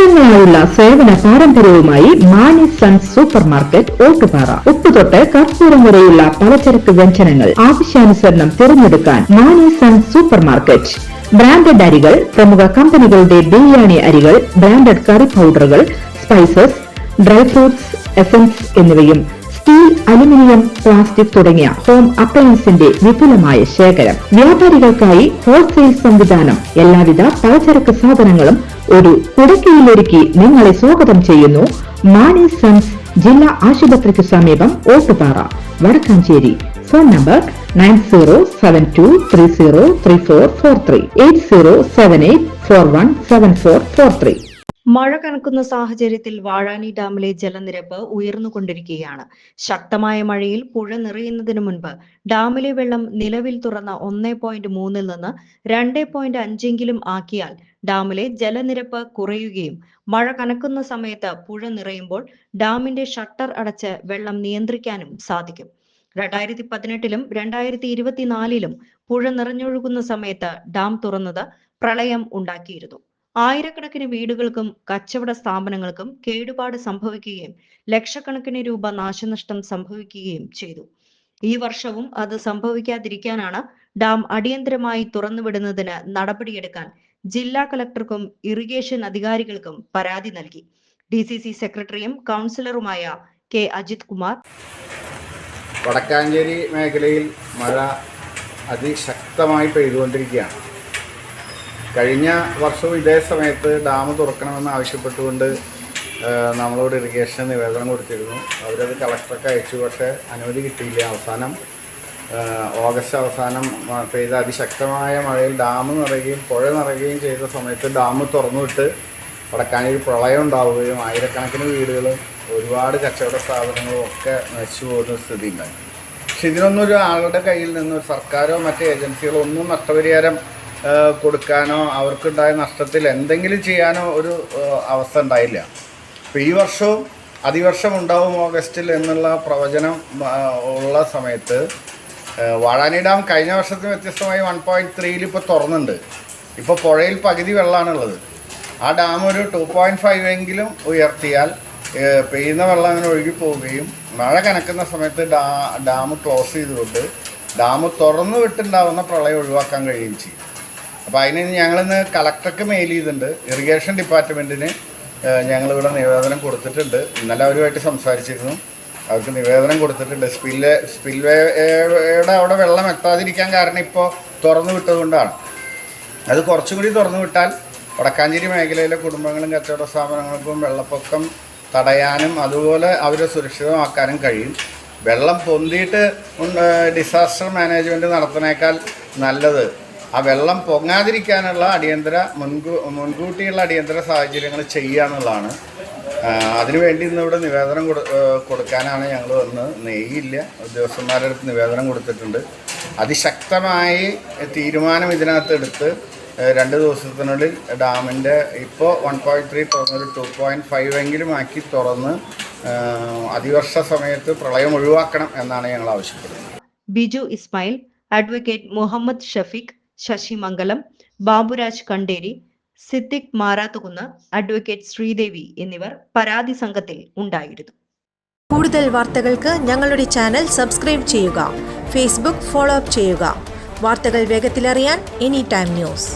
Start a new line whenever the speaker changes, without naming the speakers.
വർഷങ്ങളായുള്ള സേവന പാരമ്പര്യവുമായി Mani sons super market Ottupara. ഉപ്പുതൊട്ട് കർപ്പൂരം വരെയുള്ള പലചരക്ക് വ്യഞ്ജനങ്ങൾ ആവശ്യാനുസരണം തിരഞ്ഞെടുക്കാൻ Mani sons super market. Branded അരികൾ, പ്രമുഖ കമ്പനികളുടെ ബിരിയാണി അരികൾ, ബ്രാൻഡഡ് കറി പൗഡറുകൾ, സ്പൈസസ്, ഡ്രൈ ഫ്രൂട്ട്സ്, എസൻസ് എന്നിവയും സ്റ്റീൽ, അലുമിനിയം, പ്ലാസ്റ്റിക് തുടങ്ങിയ ഹോം അപ്ലയൻസിന്റെ വിപുലമായ ശേഖരം. വ്യാപാരികൾക്കായി ഹോൾസെയിൽ സംവിധാനം. എല്ലാവിധ പലചരക്ക് സാധനങ്ങളും ഒരു കുടക്കീഴിലൊരുക്കി നിങ്ങളെ സ്വാഗതം ചെയ്യുന്നു. മാണി സൺസ് ജില്ലാ ആശുപത്രിക്ക് സമീപം ഓട്ടുപാറ, വടക്കാഞ്ചേരി. Phone number 9072303443 8078417443.
മഴ കനക്കുന്ന സാഹചര്യത്തിൽ വാഴാനി ഡാമിലെ ജലനിരപ്പ് ഉയർന്നുകൊണ്ടിരിക്കുകയാണ്. ശക്തമായ മഴയിൽ പുഴ നിറയുന്നതിന് മുൻപ് ഡാമിലെ വെള്ളം നിലവിൽ തുറന്ന 1.3 നിന്ന് 2.5 ആക്കിയാൽ ഡാമിലെ ജലനിരപ്പ് കുറയുകയും മഴ കനക്കുന്ന സമയത്ത് പുഴ നിറയുമ്പോൾ ഡാമിന്റെ ഷട്ടർ അടച്ച് വെള്ളം നിയന്ത്രിക്കാനും സാധിക്കും. 2018-ലും 2024-ലും പുഴ നിറഞ്ഞൊഴുകുന്ന സമയത്ത് ഡാം തുറന്നത് പ്രളയം ഉണ്ടാക്കിയിരുന്നു. ആയിരക്കണക്കിന് വീടുകൾക്കും കച്ചവട സ്ഥാപനങ്ങൾക്കും കേടുപാട് സംഭവിക്കുകയും ലക്ഷക്കണക്കിന് രൂപ നാശനഷ്ടം സംഭവിക്കുകയും ചെയ്തു. ഈ വർഷവും അത് സംഭവിക്കാതിരിക്കാനാണ് ഡാം അടിയന്തരമായി തുറന്നുവിടുന്നതിന് നടപടിയെടുക്കാൻ ജില്ലാ കളക്ടർക്കും ഇറിഗേഷൻ അധികാരികൾക്കും പരാതി നൽകി. DCC സെക്രട്ടറിയും കൗൺസിലറുമായ കെ അജിത് കുമാർ.
വടക്കാഞ്ചേരി മേഖലയിൽ മഴ അതിശക്തമായി പെയ്തുകൊണ്ടിരിക്കുകയാണ്. കഴിഞ്ഞ വർഷവും ഇതേ സമയത്ത് ഡാം തുറക്കണമെന്ന് ആവശ്യപ്പെട്ടുകൊണ്ട് നമ്മളോട് ഇറിഗേഷൻ നിവേദനം കൊടുത്തിരുന്നു. അവരത് കളക്ടർക്ക് അയച്ചു, പക്ഷേ അനുമതി കിട്ടിയില്ല. അവസാനം ഓഗസ്റ്റ് അവസാനം പെയ്ത അതിശക്തമായ മഴയിൽ ഡാം നിറയുകയും പുഴ നിറയുകയും ചെയ്ത സമയത്ത് ഡാം തുറന്നുവിട്ട് വടക്കാഞ്ചേരി പ്രളയം ഉണ്ടാവുകയും ആയിരക്കണക്കിന് വീടുകളും ഒരുപാട് കച്ചവട സ്ഥാപനങ്ങളും ഒക്കെ നശിച്ചു പോകുന്ന സ്ഥിതി ഉണ്ടായി. പക്ഷെ ഇതിനൊന്നും ഒരു ആളുടെ കയ്യിൽ നിന്ന് സർക്കാരോ മറ്റ് ഏജൻസികളോ ഒന്നും നഷ്ടപരിഹാരം കൊടുക്കാനോ അവർക്കുണ്ടായ നഷ്ടത്തിൽ എന്തെങ്കിലും ചെയ്യാനോ ഒരു അവസ്ഥ ഉണ്ടായില്ല. അപ്പോൾ ഈ വർഷവും അതിവർഷം ഉണ്ടാവും ഓഗസ്റ്റിൽ എന്നുള്ള പ്രവചനം ഉള്ള സമയത്ത് വാഴാനി ഡാം കഴിഞ്ഞ വർഷത്തിന് വ്യത്യസ്തമായി 1.3 ഇപ്പോൾ തുറന്നുണ്ട്. ഇപ്പോൾ പുഴയിൽ പകുതി വെള്ളമാണുള്ളത്. ആ ഡാം ഒരു 2.5 എങ്കിലും ഉയർത്തിയാൽ പെയ്യുന്ന വെള്ളം അങ്ങനെ ഒഴുകി പോവുകയും മഴ കനക്കുന്ന സമയത്ത് ഡാം ക്ലോസ് ചെയ്തുകൊണ്ട് ഡാം തുറന്നു വിട്ടുണ്ടാവുന്ന പ്രളയം ഒഴിവാക്കാൻ കഴിയുകയും ചെയ്യും. അപ്പോൾ അതിന് ഞങ്ങളിന്ന് കളക്ടർക്ക് മെയിൽ ചെയ്തിട്ടുണ്ട്. ഇറിഗേഷൻ ഡിപ്പാർട്ട്മെൻറ്റിന് ഞങ്ങളിവിടെ നിവേദനം കൊടുത്തിട്ടുണ്ട്. ഇന്നലെ അവരുമായിട്ട് സംസാരിച്ചിരുന്നു. അവർക്ക് നിവേദനം കൊടുത്തിട്ടുണ്ട്. സ്പിൽവേയുടെ അവിടെ വെള്ളം എത്താതിരിക്കാൻ കാരണം ഇപ്പോൾ തുറന്നു വിട്ടതുകൊണ്ടാണ്. അത് കുറച്ചും കൂടി തുറന്നു വിട്ടാൽ വടക്കാഞ്ചേരി മേഖലയിലെ കുടുംബങ്ങളും കച്ചവട സ്ഥാപനങ്ങൾക്കും വെള്ളപ്പൊക്കം തടയാനും അതുപോലെ അവരെ സുരക്ഷിതമാക്കാനും കഴിയും. വെള്ളം പൊന്തിയിട്ട് ഡിസാസ്റ്റർ മാനേജ്മെൻറ്റ് നടത്തുന്നേക്കാൾ നല്ലത് ആ വെള്ളം പൊങ്ങാതിരിക്കാനുള്ള മുൻകൂട്ടിയുള്ള അടിയന്തര സാഹചര്യങ്ങൾ ചെയ്യുക എന്നുള്ളതാണ്. അതിനുവേണ്ടി ഇന്നിവിടെ നിവേദനം കൊടുക്കാനാണ് ഞങ്ങൾ വന്ന് നെയ്യില്ല ഉദ്യോഗസ്ഥന്മാരുടെ അടുത്ത് നിവേദനം കൊടുത്തിട്ടുണ്ട്. അതിശക്തമായി തീരുമാനം ഇതിനകത്ത് എടുത്ത് 2 ദിവസത്തിനുള്ളിൽ ഡാമിൻ്റെ ഇപ്പോൾ 1.3 തുറന്നൊരു 2.5 എങ്കിലും ആക്കി തുറന്ന് അതിവർഷ സമയത്ത് പ്രളയം ഒഴിവാക്കണം എന്നാണ് ഞങ്ങൾ ആവശ്യപ്പെടുന്നത്.
ബിജു ഇസ്മായിൽ, അഡ്വക്കേറ്റ് മുഹമ്മദ് ഷഫീഖ്, ശശി മംഗലം, ബാബുരാജ് കണ്ടേരി, സിദ്ദിഖ് മാരാത്തുകുന്ന്, അഡ്വക്കേറ്റ് ശ്രീദേവി എന്നിവർ പരാതി സംഘത്തിൽ ഉണ്ടായിരുന്നു.
കൂടുതൽ വാർത്തകൾക്ക് ഞങ്ങളുടെ ചാനൽ സബ്സ്ക്രൈബ് ചെയ്യുക. ഫേസ്ബുക്ക് ഫോളോ അപ്പ് ചെയ്യുക. വാർത്തകൾ വേഗത്തിലറിയാൻ എനി ടൈം ന്യൂസ്.